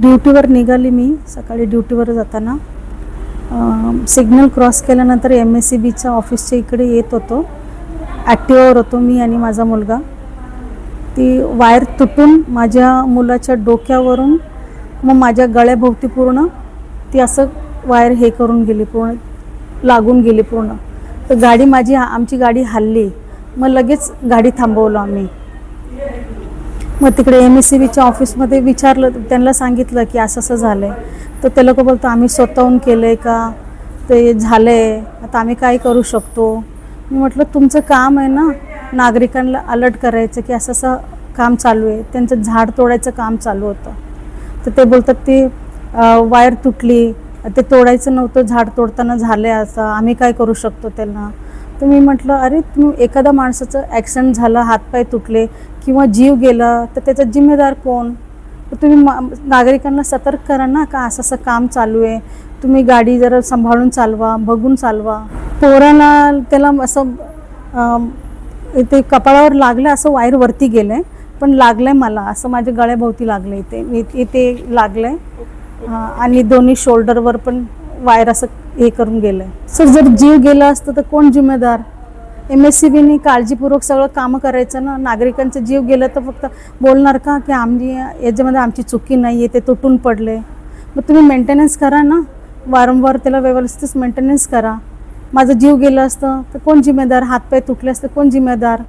ड्युटीवर निघाली मी सकाळी ड्युटीवर जाताना सिग्नल क्रॉस केल्यानंतर MSEBच्या ऑफिसच्या इकडे येत होतो. ॲक्टिवावर होतो मी आणि माझा मुलगा. ती वायर तुटून माझ्या मुलाच्या डोक्यावरून मग माझ्या गळ्याभोवती पूर्ण ती असं वायर हे करून गेली, पूर्ण लागून गेली पूर्ण. तर गाडी आमची गाडी हलली. मग लगेच गाडी थांबवलं आम्ही. मग तिकडे MSEBच्या ऑफिसमध्ये विचारलं, त्यांना सांगितलं की असं असं झालं आहे. तर ते लोक बोलतो आम्ही स्वतःहून केलं आहे का, ते झालं आहे, आता आम्ही काय करू शकतो. मी म्हटलं तुमचं काम आहे ना नागरिकांना अलर्ट करायचं की असं असं काम चालू आहे. त्यांचं झाड तोडायचं काम चालू होतं. तर ते बोलतात ती वायर तुटली, ते तोडायचं नव्हतं, झाड तोडताना झालं आहे असं, आम्ही काय करू शकतो त्यांना. तर मी म्हटलं अरे तुम्ही एखाद्या माणसाचं ॲक्सिडेंट झालं, हातपाय तुटले किंवा जीव गेला तर त्याचा जिम्मेदार कोण. तर तुम्ही नागरिकांना सतर्क करा ना का असं असं काम चालू आहे, तुम्ही गाडी जरा सांभाळून चालवा, बघून चालवा. पोराला त्याला असं ते कपाळावर लागलं, असं वायर वरती गेलं आहे, पण लागलं आहे मला असं माझ्या गळ्याभोवती लागलं आहे, इथे लागलं आहे आणि दोन्ही शोल्डरवर पण वायर असं हे करून गेलं आहे. सर जर जीव गेला असतं तर कोण जिम्मेदार. MSEBने काळजीपूर्वक सगळं कामं करायचं ना. नागरिकांचं जीव गेलं तर फक्त बोलणार का की याच्यामध्ये आमची चुकी नाही आहे, ते तुटून पडले. मग तुम्ही मेंटेनन्स करा ना, वारंवार त्याला व्यवस्थित मेंटेनन्स करा. माझं जीव गेलं असतं तर कोण जिम्मेदार, हातपाय तुटले असते कोण जिम्मेदार.